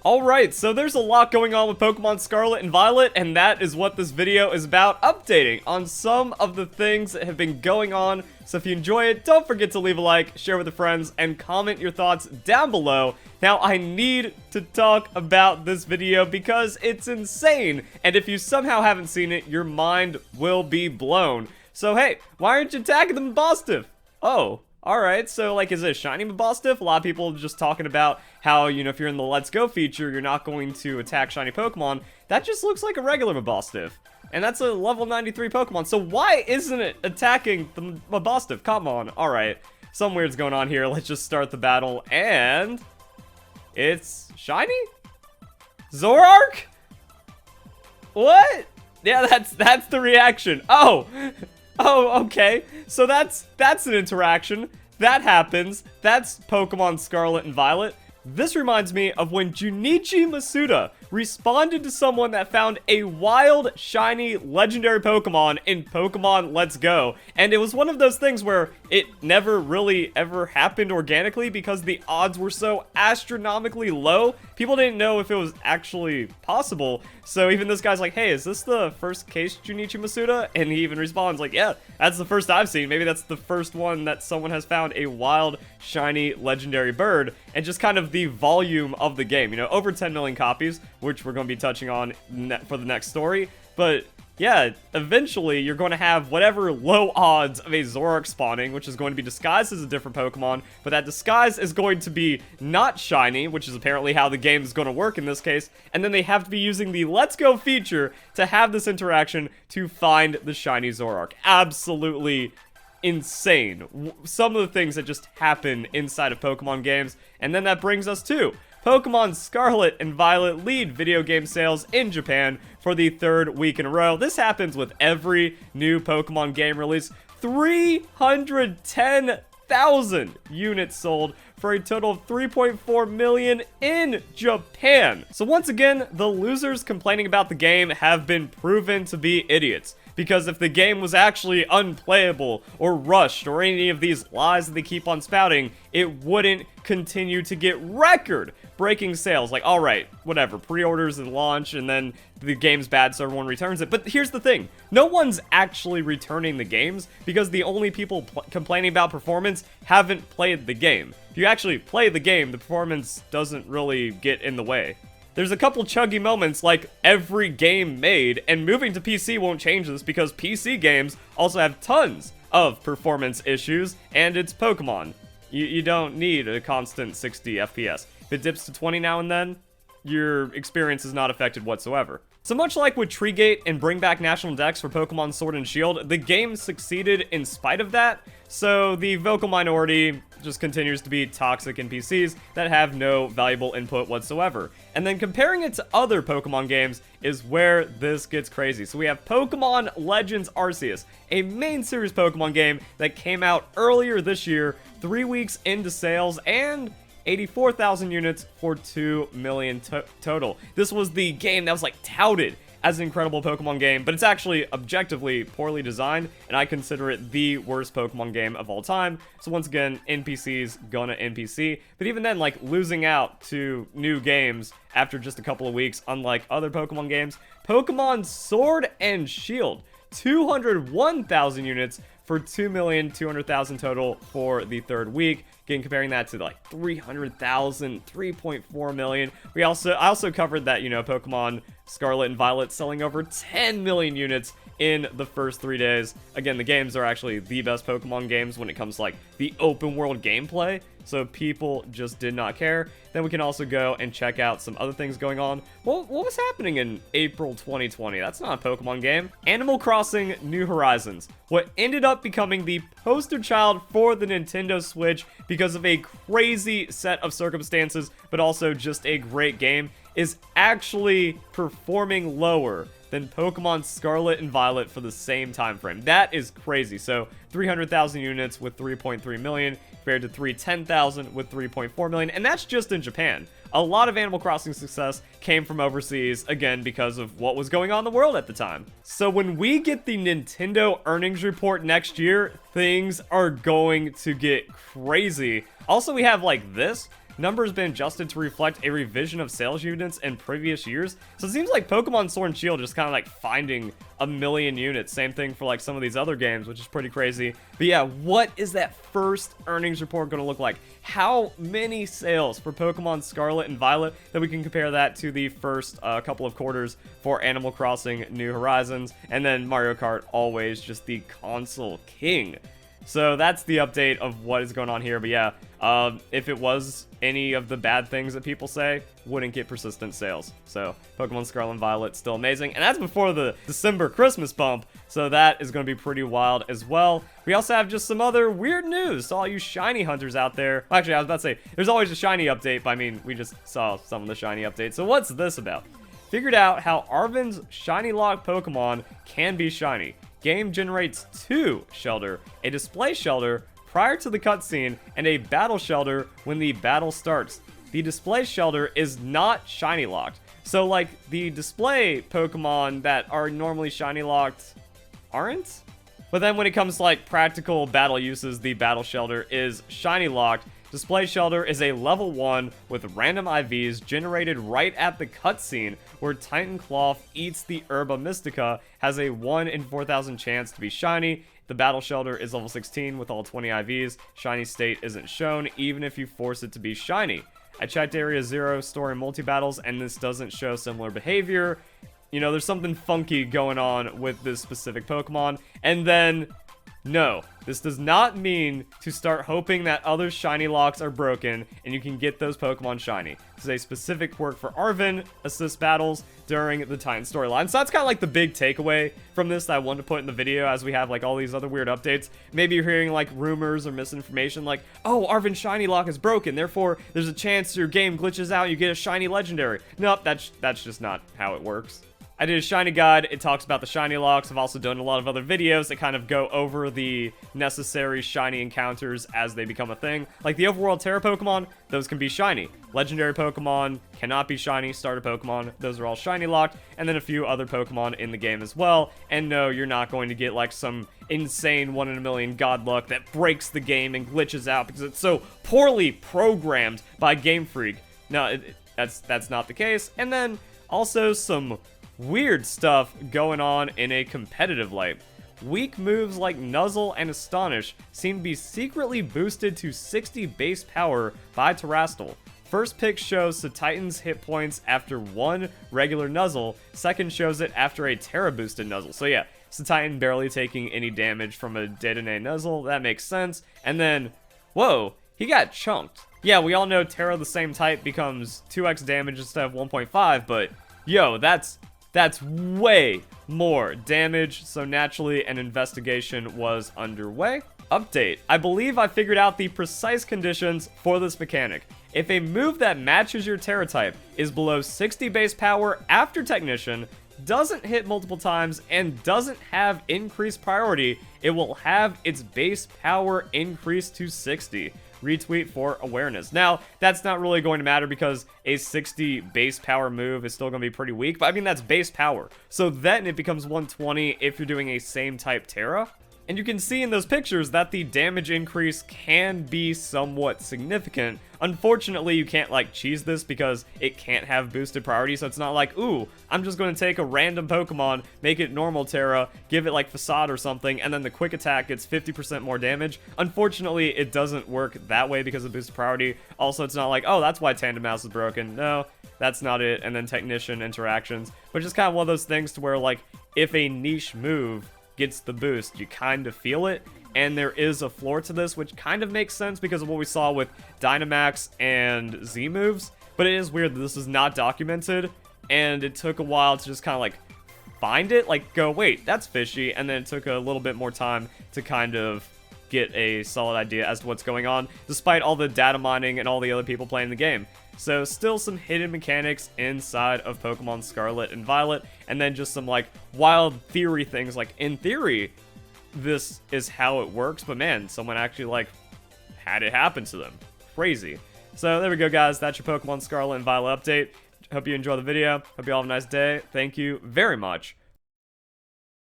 Alright, so there's a lot going on with Pokemon Scarlet and Violet, and that is what this video is about, updating on some of the things that have been going on. So if you enjoy it, don't forget to leave a like, share with your friends, and comment your thoughts down below. Now, I need to talk about this video because it's insane, and if you somehow haven't seen it, your mind will be blown. So hey, why aren't you attacking the Mabostiff? Oh. Alright, so like, is it a shiny Mabostiff? A lot of people just talking about how, you know, if you're in the Let's Go feature, you're not going to attack shiny Pokemon. That just looks like a regular Mabostiff. And that's a level 93 Pokemon, so why isn't it attacking the Mabostiff? Come on, alright. Something weird's going on here. Let's just start the battle, and it's shiny? Zorark? What? Yeah, that's the reaction. Oh! Oh, okay. So that's an interaction. That happens. That's Pokemon Scarlet and Violet. This reminds me of when Junichi Masuda responded to someone that found a wild, shiny, legendary Pokemon in Pokemon Let's Go. And it was one of those things where it never really ever happened organically because the odds were so astronomically low. People didn't know if it was actually possible. So even this guy's like, hey, is this the first case, Junichi Masuda? And he even responds like, yeah, that's the first I've seen. Maybe that's the first one that someone has found a wild, shiny, legendary bird. And just kind of the volume of the game, you know, over 10 million copies, which we're going to be touching on for the next story. But yeah, eventually you're going to have whatever low odds of a Zorark spawning, which is going to be disguised as a different Pokemon, but that disguise is going to be not shiny, which is apparently how the game is going to work in this case, and then they have to be using the Let's Go feature to have this interaction to find the shiny Zorark. Absolutely insane. Some of the things that just happen inside of Pokemon games, and then that brings us to Pokemon Scarlet and Violet lead video game sales in Japan for the third week in a row. This happens with every new Pokemon game release. 310,000 units sold for a total of 3.4 million in Japan. So once again, the losers complaining about the game have been proven to be idiots. Because if the game was actually unplayable or rushed or any of these lies that they keep on spouting, it wouldn't continue to get record-breaking sales. Like, alright, whatever, pre-orders and launch, and then the game's bad so everyone returns it. But here's the thing, no one's actually returning the games because the only people complaining about performance haven't played the game. If you actually play the game, the performance doesn't really get in the way. There's a couple chuggy moments like every game made, and moving to PC won't change this because PC games also have tons of performance issues, and it's Pokemon. You don't need a constant 60 FPS. If it dips to 20 now and then, your experience is not affected whatsoever. So much like with Treegate and bring back National Dex for Pokemon Sword and Shield, the game succeeded in spite of that, so the vocal minority just continues to be toxic NPCs that have no valuable input whatsoever. And then comparing it to other Pokemon games is where this gets crazy. So we have Pokemon Legends Arceus, a main series Pokemon game that came out earlier this year, 3 weeks into sales, and 84,000 units for 2 million total. This was the game that was like touted as an incredible Pokemon game, but it's actually objectively poorly designed, and I consider it the worst Pokemon game of all time. So once again, NPCs gonna NPC, but even then, like, losing out to new games after just a couple of weeks, unlike other Pokemon games. Pokemon Sword and Shield, 201,000 units for 2,200,000 total for the third week. Again, comparing that to like 300,000, 3.4 million. I also covered that, you know, Pokemon Scarlet and Violet selling over 10 million units in the first 3 days. Again, the games are actually the best Pokemon games when it comes to like the open world gameplay, so people just did not care. Then we can also go and check out some other things going on. Well, what was happening in April 2020? That's not a Pokemon game. Animal Crossing New Horizons, what ended up becoming the poster child for the Nintendo Switch because of a crazy set of circumstances, but also just a great game, is actually performing lower than Pokemon Scarlet and Violet for the same time frame. That is crazy. So 300,000 units with 3.3 million compared to 310,000 with 3.4 million, and that's just in Japan. A lot of Animal Crossing success came from overseas, again, because of what was going on in the world at the time. So when we get the Nintendo earnings report next year, things are going to get crazy. Also, we have like this. numbers been adjusted to reflect a revision of sales units in previous years. So it seems like Pokemon Sword and Shield just kind of like finding a million units. Same thing for like some of these other games, which is pretty crazy. But yeah, what is that first earnings report going to look like? How many sales for Pokemon Scarlet and Violet that we can compare that to the first couple of quarters for Animal Crossing New Horizons, and then Mario Kart, always just the console king. So that's the update of what is going on here. But yeah, if it was any of the bad things that people say, wouldn't get persistent sales. So Pokemon Scarlet and Violet still amazing, and that's before the December Christmas bump, so that is going to be pretty wild as well. We also have just some other weird news to all you shiny hunters out there. Actually, I was about to say, there's always a shiny update, but I mean, we just saw some of the shiny updates. So what's this about? Figured out how Arvin's shiny lock Pokemon can be shiny. Game generates 2 shelter, a display shelter prior to the cutscene, and a battle shelter when the battle starts. The display shelter is not shiny locked. So like the display Pokemon that are normally shiny locked aren't? But then when it comes to like practical battle uses, the battle shelter is shiny locked. Display Shelter is a level 1 with random IVs generated right at the cutscene where Titan Claw eats the Herba Mystica, has a 1 in 4,000 chance to be shiny. The Battle Shelter is level 16 with all 20 IVs. Shiny state isn't shown even if you force it to be shiny. I checked Area 0 store and multi-battles and this doesn't show similar behavior. You know, there's something funky going on with this specific Pokemon. And then, no, this does not mean to start hoping that other shiny locks are broken and you can get those Pokemon shiny. This is a specific quirk for Arvin, assist battles during the Titan storyline. So that's kind of like the big takeaway from this that I wanted to put in the video, as we have like all these other weird updates. Maybe you're hearing like rumors or misinformation like, oh, Arvin's shiny lock is broken, therefore there's a chance your game glitches out and you get a shiny legendary. Nope, that's just not how it works. I did a shiny guide. It talks about the shiny locks. I've also done a lot of other videos that kind of go over the necessary shiny encounters as they become a thing. Like the overworld Terra Pokemon, those can be shiny. Legendary Pokemon cannot be shiny. Starter Pokemon, those are all shiny locked. And then a few other Pokemon in the game as well. And no, you're not going to get like some insane 1 in a million god luck that breaks the game and glitches out because it's so poorly programmed by Game Freak. No, that's not the case. And then also some weird stuff going on in a competitive light. Weak moves like Nuzzle and Astonish seem to be secretly boosted to 60 base power by Terastal. First pick shows the Titan's hit points after 1 regular Nuzzle, second shows it after a Terra boosted Nuzzle. So yeah, it's the Titan barely taking any damage from a datamine Nuzzle, that makes sense. And then, whoa, he got chunked. Yeah, we all know Terra the same type becomes 2x damage instead of 1.5, but yo, that's way more damage, so naturally an investigation was underway. Update. I believe I figured out the precise conditions for this mechanic. If a move that matches your Terra type is below 60 base power after Technician, doesn't hit multiple times, and doesn't have increased priority, it will have its base power increased to 60. Retweet for awareness. Now, that's not really going to matter because a 60 base power move is still going to be pretty weak, but I mean, that's base power. So then it becomes 120 if you're doing a same type Terra. And you can see in those pictures that the damage increase can be somewhat significant. Unfortunately, you can't like cheese this because it can't have boosted priority, so it's not like, ooh, I'm just going to take a random Pokemon, make it normal Terra, give it like Facade or something, and then the quick attack gets 50% more damage. Unfortunately, it doesn't work that way because of boosted priority. Also, it's not like, oh, that's why Tandem Mouse is broken. No, that's not it. And then Technician interactions, which is kind of one of those things to where like, if a niche move gets the boost, you kind of feel it, and there is a floor to this, which kind of makes sense because of what we saw with Dynamax and Z moves, but it is weird that this is not documented, and it took a while to just kind of like find it, like go, wait, that's fishy, and then it took a little bit more time to kind of get a solid idea as to what's going on, despite all the data mining and all the other people playing the game. So still some hidden mechanics inside of Pokemon Scarlet and Violet, and then just some like wild theory things, like in theory, this is how it works, but man, someone actually like had it happen to them. Crazy. So there we go, guys. That's your Pokemon Scarlet and Violet update. Hope you enjoy the video. Hope you all have a nice day. Thank you very much